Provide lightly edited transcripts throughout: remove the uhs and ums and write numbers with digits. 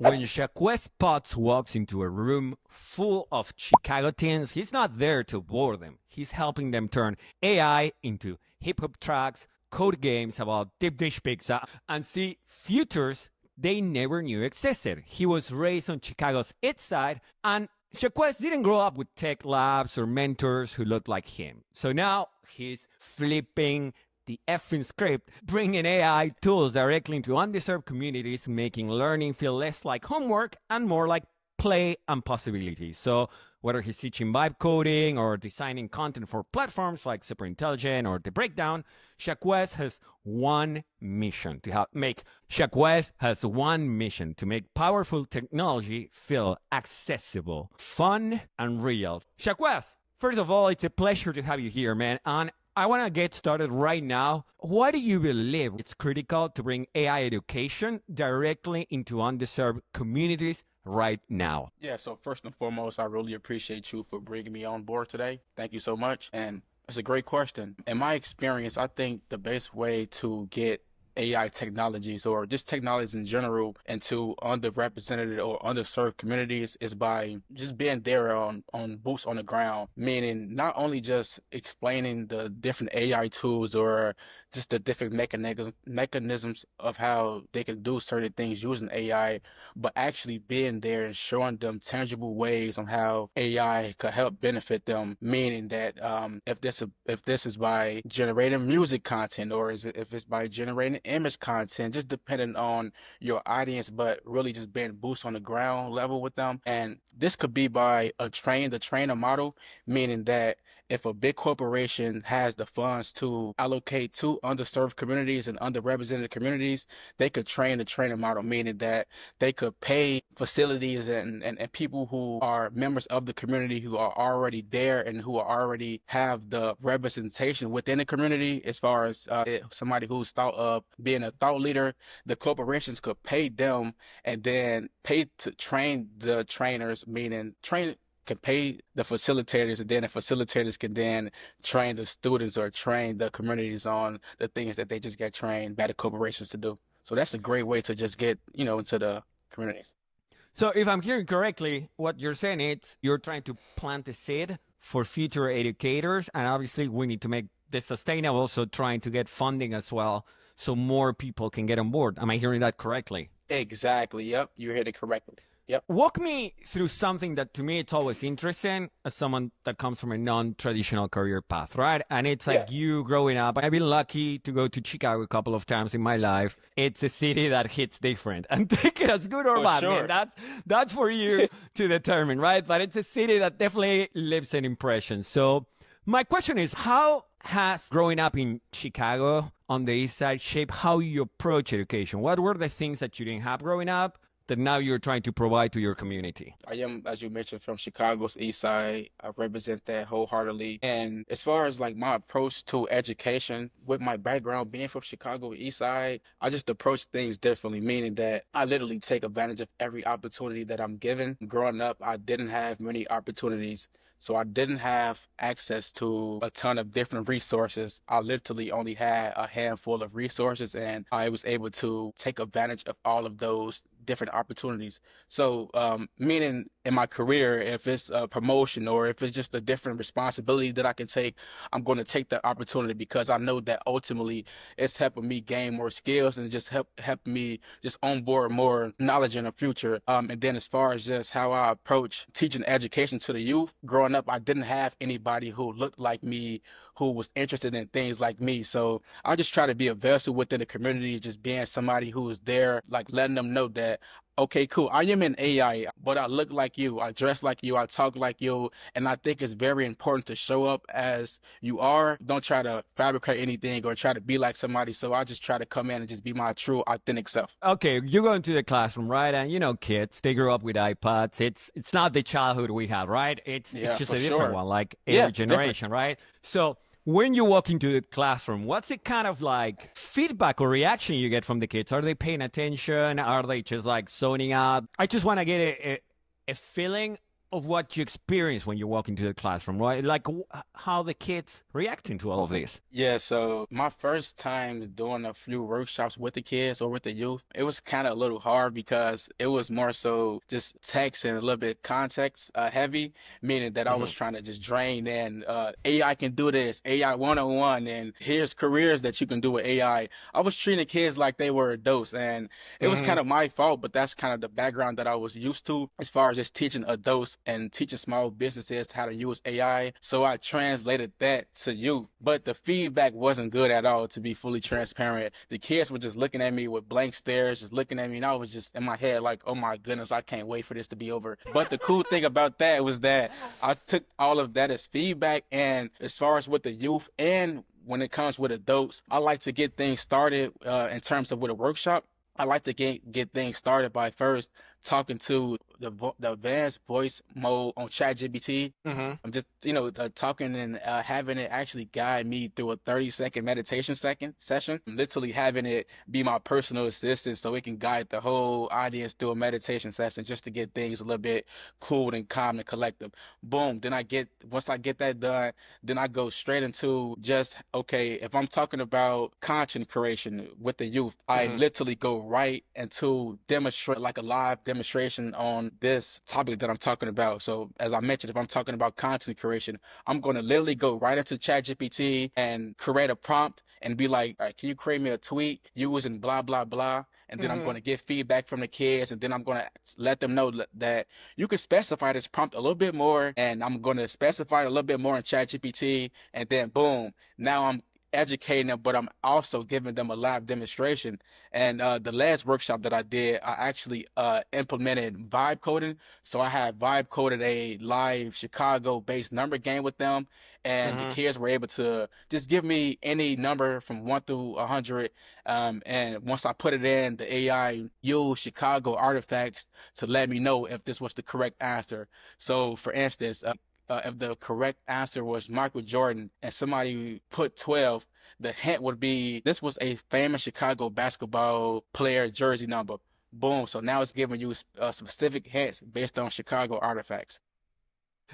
When Jacques Potts walks into a room full of Chicago teens, he's not there to bore them. He's helping them turn AI into hip-hop tracks, code games about deep dish pizza, and see futures they never knew existed. He was raised on Chicago's East Side, and Jacques didn't grow up with tech labs or mentors who looked like him. So now he's flipping the effing script, bringing AI tools directly into underserved communities, making learning feel less like homework and more like play and possibility. So whether he's teaching vibe coding or designing content for platforms like Superintelligent or The Breakdown, Jacques has one mission to make powerful technology feel accessible, fun, and real. Jacques, first of all, it's a pleasure to have you here, man. And I want to get started right now. Why do you believe it's critical to bring AI education directly into underserved communities right now? Yeah, so first and foremost, I really appreciate you for bringing me on board today. Thank you so much. And it's a great question. In my experience, I think the best way to get AI technologies or just technologies in general into underrepresented or underserved communities is by just being there on boots on the ground, meaning not only just explaining the different AI tools or just the different mechanisms of how they can do certain things using AI, but actually being there and showing them tangible ways on how AI could help benefit them, meaning that if this is by generating music content or if it's by generating image content, just depending on your audience, but really just being boots on the ground level with them. And this could be by the trainer model, meaning that if a big corporation has the funds to allocate to underserved communities and underrepresented communities, they could train the trainer model, meaning that they could pay facilities and people who are members of the community who are already there and who already have the representation within the community as far as somebody who's thought of being a thought leader. The corporations could pay them and then pay to train the trainers, meaning can pay the facilitators, and then the facilitators can then train the students or train the communities on the things that they just get trained by the corporations to do. So that's a great way to just get, into the communities. So if I'm hearing correctly, what you're saying is you're trying to plant a seed for future educators, and obviously we need to make this sustainable, so trying to get funding as well so more people can get on board. Am I hearing that correctly? Exactly. Yep. You heard it correctly. Yep. Walk me through something that to me it's always interesting as someone that comes from a non-traditional career path, right? And it's like you growing up. I've been lucky to go to Chicago a couple of times in my life. It's a city that hits different. And take it as good or bad, sure. man. That's for you to determine, right? But it's a city that definitely leaves an impression. So my question is, how has growing up in Chicago on the East Side shaped how you approach education? What were the things that you didn't have growing up that now you're trying to provide to your community? I am, as you mentioned, from Chicago's East Side. I represent that wholeheartedly. And as far as like my approach to education, with my background being from Chicago East Side, I just approach things differently, meaning that I literally take advantage of every opportunity that I'm given. Growing up, I didn't have many opportunities. So I didn't have access to a ton of different resources. I literally only had a handful of resources, and I was able to take advantage of all of those different opportunities. So meaning in my career, if it's a promotion or if it's just a different responsibility that I can take, I'm going to take that opportunity because I know that ultimately it's helping me gain more skills and just helping me just onboard more knowledge in the future. And then as far as just how I approach teaching education to the youth, growing up, I didn't have anybody who looked like me, who was interested in things like me. So I just try to be a vessel within the community, just being somebody who is there, like letting them know that, okay, cool, I am in AI, but I look like you, I dress like you, I talk like you, and I think it's very important to show up as you are. Don't try to fabricate anything or try to be like somebody. So I just try to come in and just be my true, authentic self. Okay, you go into the classroom, right? And kids, they grow up with iPads. It's not the childhood we had, right? It's just a different one, like every generation, right? So when you walk into the classroom, what's the kind of like feedback or reaction you get from the kids? Are they paying attention? Are they just like zoning out? I just want to get a feeling of what you experience when you walk into the classroom, right? Like how the kids reacting to all of this. Yeah, so my first time doing a few workshops with the kids or with the youth, it was kind of a little hard because it was more so just text and a little bit context heavy, meaning that I was Mm-hmm. trying to just drain in AI can do this, AI 101, and here's careers that you can do with AI. I was treating kids like they were adults, and it was Mm-hmm. kind of my fault, but that's kind of the background that I was used to as far as just teaching adults and teaching small businesses how to use AI. So I translated that to youth, but the feedback wasn't good at all, to be fully transparent. The kids were just looking at me with blank stares, just looking at me, and I was just in my head like, oh my goodness, I can't wait for this to be over. But the cool thing about that was that I took all of that as feedback, and as far as with the youth and when it comes with adults, I like to get things started in terms of with a workshop. I like to get things started by first talking to the advanced voice mode on ChatGPT. Mm-hmm. I'm just, talking and having it actually guide me through a 30-second meditation session. Literally having it be my personal assistant so it can guide the whole audience through a meditation session just to get things a little bit cool and calm and collective. Boom. Once I get that done, then I go straight into just, okay, if I'm talking about content creation with the youth, I Mm-hmm. literally go right into demonstrate like a live demonstration on this topic that I'm talking about. So as I mentioned, if I'm talking about content creation, I'm going to literally go right into ChatGPT and create a prompt and be like, all right, can you create me a tweet using blah, blah, blah? And then I'm Mm-hmm. going to get feedback from the kids. And then I'm going to let them know that you can specify this prompt a little bit more. And I'm going to specify it a little bit more in ChatGPT. And then boom, now I'm educating them, but I'm also giving them a live demonstration. And the last workshop that I did, I actually implemented vibe coding. So I had vibe coded a live Chicago-based number game with them, and the Mm-hmm. kids were able to just give me any number from 1 through 100. And once I put it in, the AI used Chicago artifacts to let me know if this was the correct answer. So, for instance, if the correct answer was Michael Jordan and somebody put 12, the hint would be this was a famous Chicago basketball player jersey number. Boom. So now it's giving you specific hints based on Chicago artifacts.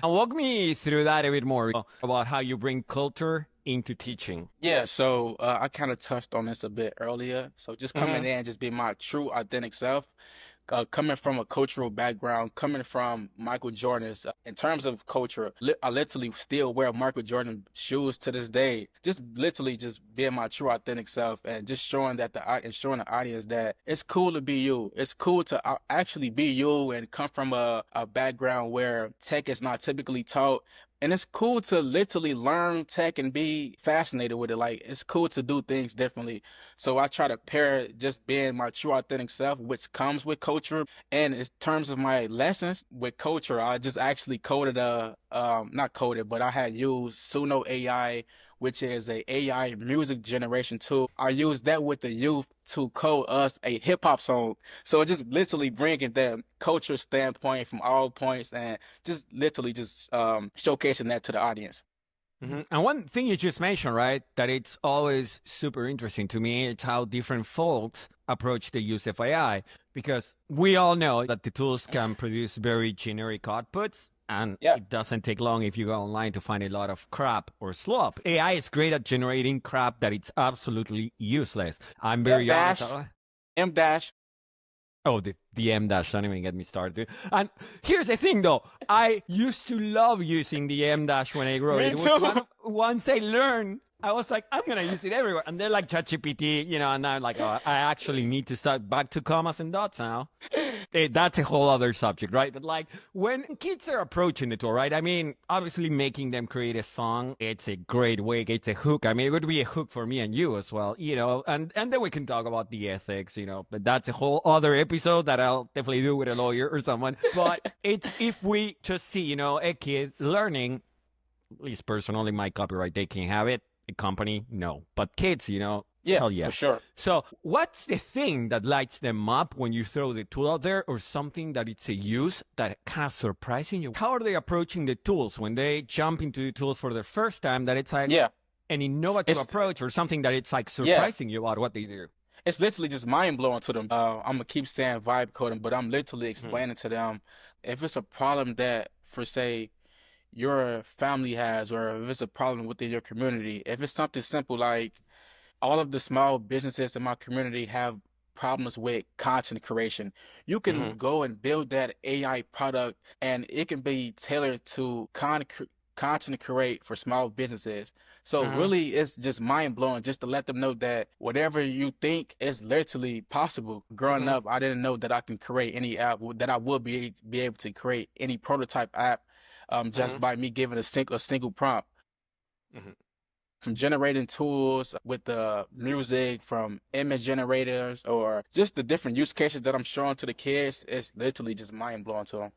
And walk me through that a bit more about how you bring culture into teaching. Yeah, so I kind of touched on this a bit earlier. So just coming Mm-hmm. in, just being my true authentic self. Coming from a cultural background, coming from Michael Jordan's, in terms of culture, I literally still wear Michael Jordan shoes to this day. Just literally just being my true authentic self and just showing showing the audience that it's cool to be you. It's cool to actually be you and come from a background where tech is not typically taught. And it's cool to literally learn tech and be fascinated with it. Like, it's cool to do things differently. So I try to pair just being my true authentic self, which comes with culture. And in terms of my lessons with culture, I just actually coded not coded, but I had used Suno AI, which is a AI music generation tool. I used that with the youth to code us a hip hop song. So it just literally bringing the culture standpoint from all points and just literally just showcasing that to the audience. Mm-hmm. And one thing you just mentioned, right, that it's always super interesting to me, it's how different folks approach the use of AI. Because we all know that the tools can produce very generic outputs, and Yeah. it doesn't take long if you go online to find a lot of crap or slop. AI is great at generating crap that it's absolutely useless. I'm M very honest. dash, M dash. Oh, the M dash, don't even get me started. And here's the thing, though. I used to love using the M dash when I wrote Me it. It was too. once I learned, I was like, I'm going to use it everywhere. And then like ChatGPT, and I'm like, oh, I actually need to start back to commas and dots now. That's a whole other subject, right? But like when kids are approaching the tool, right? I mean, obviously making them create a song, it's a great way. It's a hook. I mean, it would be a hook for me and you as well, and then we can talk about the ethics, but that's a whole other episode that I'll definitely do with a lawyer or someone. But it's if we just see, a kid learning, at least personally, my copyright, they can have it. A company, no. But kids, Yeah, hell for yes. sure. So what's the thing that lights them up when you throw the tool out there, or something that it's a use that kind of surprising you? How are they approaching the tools when they jump into the tools for the first time, that it's like Yeah. an innovative It's approach, or something that it's like yeah. surprising you about what they do? It's literally just mind blowing to them. I'm gonna keep saying vibe coding, but I'm literally Mm-hmm. explaining to them if it's a problem that for say your family has, or if it's a problem within your community. If it's something simple like all of the small businesses in my community have problems with content creation. You can Hmm. go and build that AI product and it can be tailored to content create for small businesses. So Hmm. really it's just mind blowing just to let them know that whatever you think is literally possible. Growing Hmm. up, I didn't know that I can create any app, that I would be able to create any prototype app just Hmm. by me giving a single prompt. Hmm. From generating tools with the music, from image generators, or just the different use cases that I'm showing to the kids, it's literally just mind blowing to them.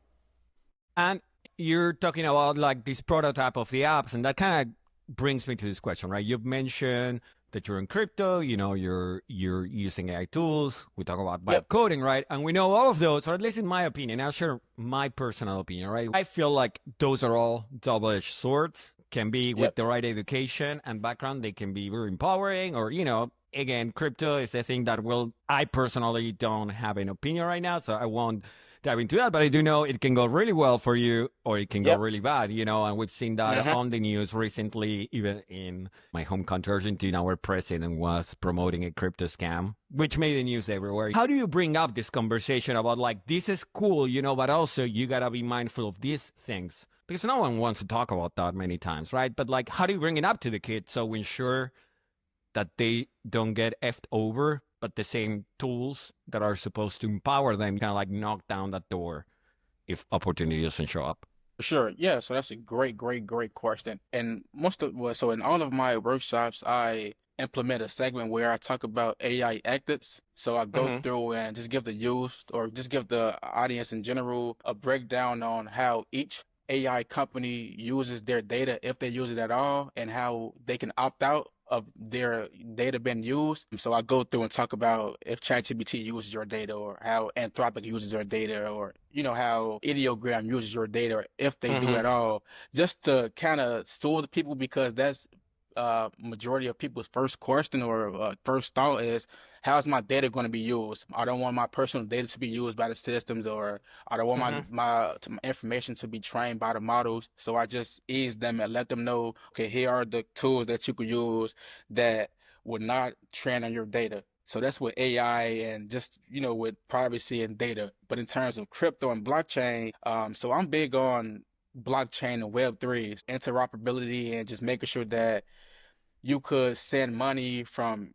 And you're talking about like this prototype of the apps, and that kind of brings me to this question, right? You've mentioned that you're in crypto, you're using AI tools. We talk about Yep. vibe coding, right? And we know all of those, or at least in my opinion, I'll share my personal opinion, right? I feel like those are all double-edged swords. Can be with Yep. the right education and background, they can be very empowering, or again, crypto is a thing that will I personally don't have an opinion right now, so I won't dive into that, but I do know it can go really well for you or it can go Yep. really bad, and we've seen that Hmm. on the news recently, even in my home country, Argentina, where president was promoting a crypto scam, which made the news everywhere. How do you bring up this conversation about like, this is cool, but also you gotta be mindful of these things? Because no one wants to talk about that many times, right? But like, how do you bring it up to the kids so we ensure that they don't get effed over, but the same tools that are supposed to empower them kind of like knock down that door if opportunity doesn't show up? For sure. Yeah. So that's a great question. And so in all of my workshops, I implement a segment where I talk about AI ethics. So I go Mm-hmm. through and just give the youth or just give the audience in general a breakdown on how each AI company uses their data, if they use it at all, and how they can opt out of their data being used. So I go through and talk about if ChatGPT uses your data, or how Anthropic uses your data, or how Ideogram uses your data, or if they do Mm-hmm. at all, just to kind of soothe people, because that's majority of people's first question or first thought is, how's my data going to be used? I don't want my personal data to be used by the systems, or I don't want Mm-hmm. my information to be trained by the models. So I just ease them and let them know, okay, here are the tools that you could use that would not train on your data. So that's with AI and just, with privacy and data. But in terms of crypto and blockchain, so I'm big on blockchain and Web3, interoperability, and just making sure that you could send money from,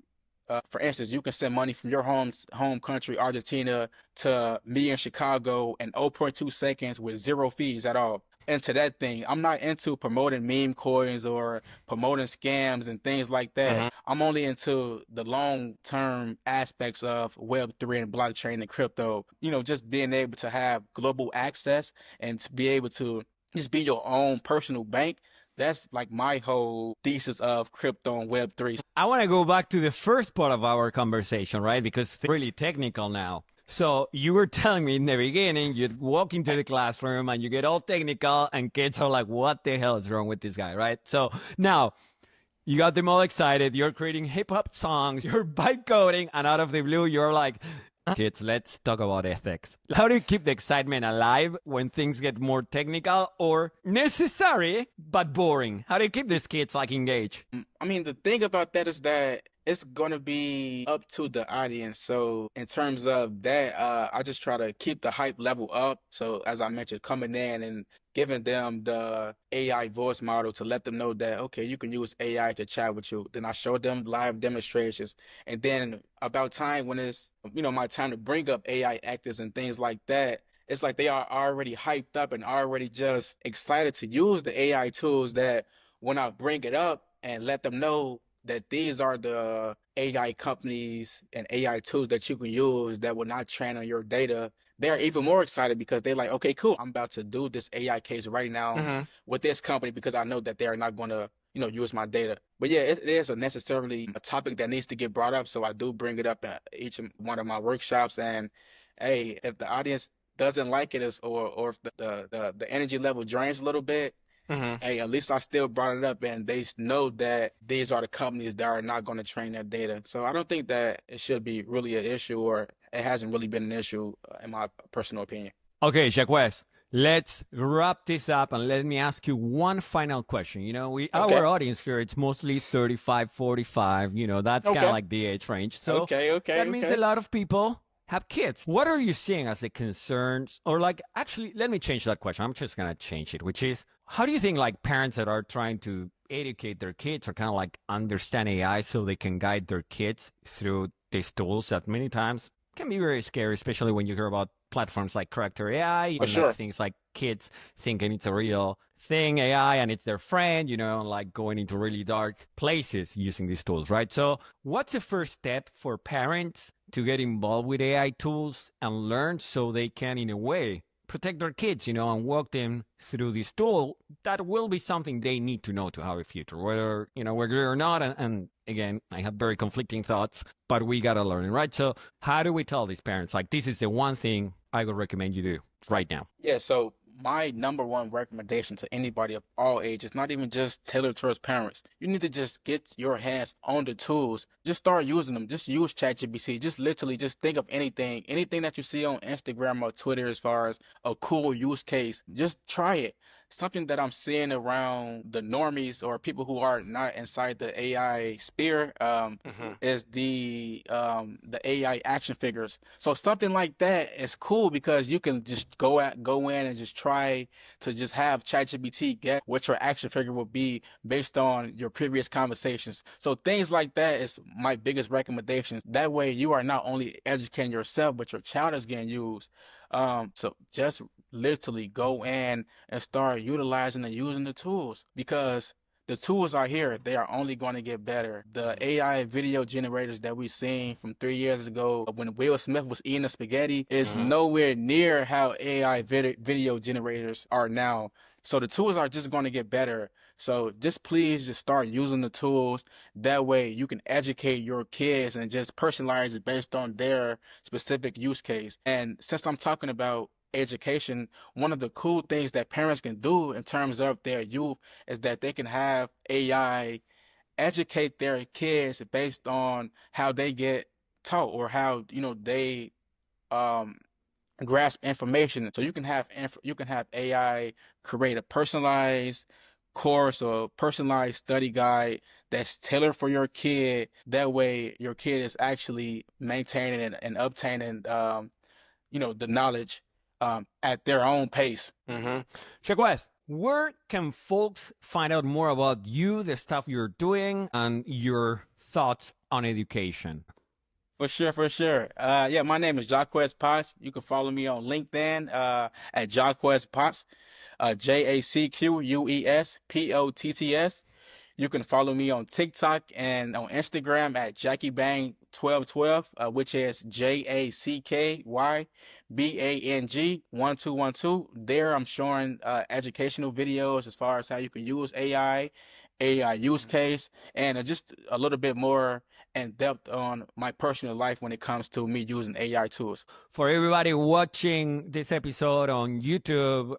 for instance, you can send money from your home country, Argentina, to me in Chicago in zero point 0.2 seconds with zero fees at all. Into that thing, I'm not into promoting meme coins or promoting scams and things like that. Mm-hmm. I'm only into the long-term aspects of Web3 and blockchain and crypto. Just being able to have global access and to be able to just be your own personal bank. That's like my whole thesis of crypto and Web3. I want to go back to the first part of our conversation, right? Because it's really technical now. So you were telling me in the beginning, you walk into the classroom and you get all technical and kids are like, what the hell is wrong with this guy, right? So now you got them all excited. You're creating hip hop songs. You're vibe coding, and out of the blue, you're like, kids, let's talk about ethics. How do you keep the excitement alive when things get more technical or necessary but boring? How do you keep these kids like engaged? I mean, the thing about that is that it's gonna be up to the audience. So in terms of that, I just try to keep the hype level up. So as I mentioned, coming in and giving them the AI voice model to let them know that, okay, you can use AI to chat with you. Then I show them live demonstrations. And then about time when it's, my time to bring up AI actors and things like that, it's like they are already hyped up and already just excited to use the AI tools, that when I bring it up and let them know that these are the AI companies and AI tools that you can use that will not train on your data, they're even more excited because they're like, okay, cool, I'm about to do this AI case right now Mm-hmm. with this company because I know that they're not going to, use my data. But yeah, it is a necessarily a topic that needs to get brought up. So I do bring it up at each one of my workshops. And hey, if the audience doesn't like it, or if the energy level drains a little bit, Mm-hmm. hey, at least I still brought it up and they know that these are the companies that are not going to train their data. So I don't think that it should be really an issue, or it hasn't really been an issue, in my personal opinion. Okay, Jacques, let's wrap this up and let me ask you one final question. Our audience here, it's mostly 35, 45. That's kind of like the age range. So that means a lot of people have kids. What are you seeing as the concerns? Or actually, let me change that question. I'm just going to change it, which is, how do you think parents that are trying to educate their kids or kind of understand AI so they can guide their kids through these tools that many times can be very scary, especially when you hear about platforms like Character AI, even things like kids thinking it's a real thing, AI, and it's their friend, going into really dark places using these tools, right? So what's the first step for parents to get involved with AI tools and learn so they can, in a way, protect their kids, and walk them through this tool that will be something they need to know to have a future, whether or not. And again, I have very conflicting thoughts, but we got to learn it, right? So how do we tell these parents, this is the one thing I would recommend you do right now? Yeah, so my number one recommendation to anybody of all ages, not even just tailored towards parents, you need to just get your hands on the tools. Just start using them. Just use ChatGPT. Just literally just think of anything that you see on Instagram or Twitter as far as a cool use case. Just try it. Something that I'm seeing around the normies or people who are not inside the AI sphere is the AI action figures. So something like that is cool because you can just go in and just try to just have ChatGPT get what your action figure will be based on your previous conversations. So things like that is my biggest recommendation. That way you are not only educating yourself, but your child is getting used. So just literally go in and start utilizing and using the tools because the tools are here. They are only going to get better. The AI video generators that we've seen from 3 years ago when Will Smith was eating the spaghetti is nowhere near how AI video generators are now. So the tools are just going to get better. So just please just start using the tools. That way you can educate your kids and just personalize it based on their specific use case. And since I'm talking about education, one of the cool things that parents can do in terms of their youth is that they can have AI educate their kids based on how they get taught or how they grasp information. So you can have AI create a personalized course or personalized study guide that's tailored for your kid. That way your kid is actually maintaining and obtaining the knowledge at their own pace. Jacques Potts, where can folks find out more about you, the stuff you're doing, and your thoughts on education? For sure. Yeah, my name is Jacques Potts. You can follow me on LinkedIn at Jacques Potts, JACQUESPOTTS. You can follow me on TikTok and on Instagram at JackieBang1212, which is JACKYBANG1212. There I'm showing educational videos as far as how you can use AI use case, and just a little bit more in depth on my personal life when it comes to me using AI tools. For everybody watching this episode on YouTube,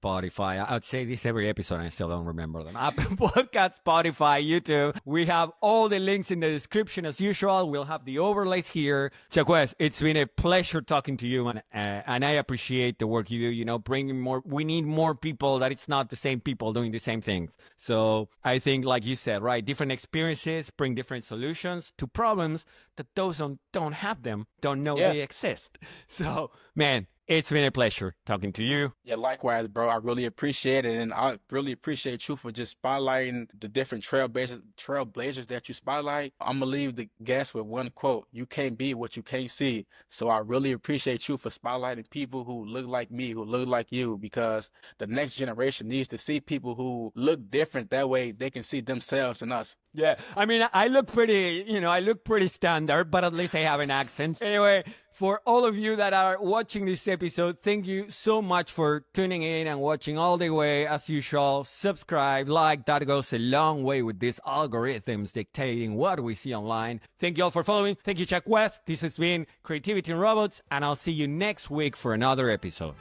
Spotify, I would say this every episode and I still don't remember them. Apple Podcast, Spotify, YouTube. We have all the links in the description as usual. We'll have the overlays here. Jacques, it's been a pleasure talking to you, and I appreciate the work you do. Bringing more. We need more people that it's not the same people doing the same things. So I think, like you said, right, different experiences bring different solutions to problems that those don't have them, don't know they exist. So, man, it's been a pleasure talking to you. Yeah, likewise, bro. I really appreciate it. And I really appreciate you for just spotlighting the different trailblazers that you spotlight. I'm going to leave the guests with one quote. You can't be what you can't see. So I really appreciate you for spotlighting people who look like me, who look like you, because the next generation needs to see people who look different. That way they can see themselves in us. Yeah. I mean, I look pretty standard, but at least I have an accent. Anyway, for all of you that are watching this episode, thank you so much for tuning in and watching all the way. As usual, subscribe, like, that goes a long way with these algorithms dictating what we see online. Thank you all for following. Thank you, Jacques Potts. This has been Creativity in Robots, and I'll see you next week for another episode.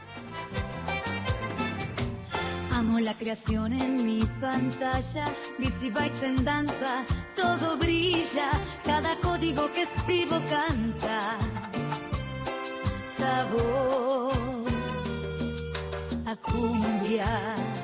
Amo la creación en mi pantalla, bits y bytes en danza, todo brilla, cada código que escribo canta. Sabor, a cumbia.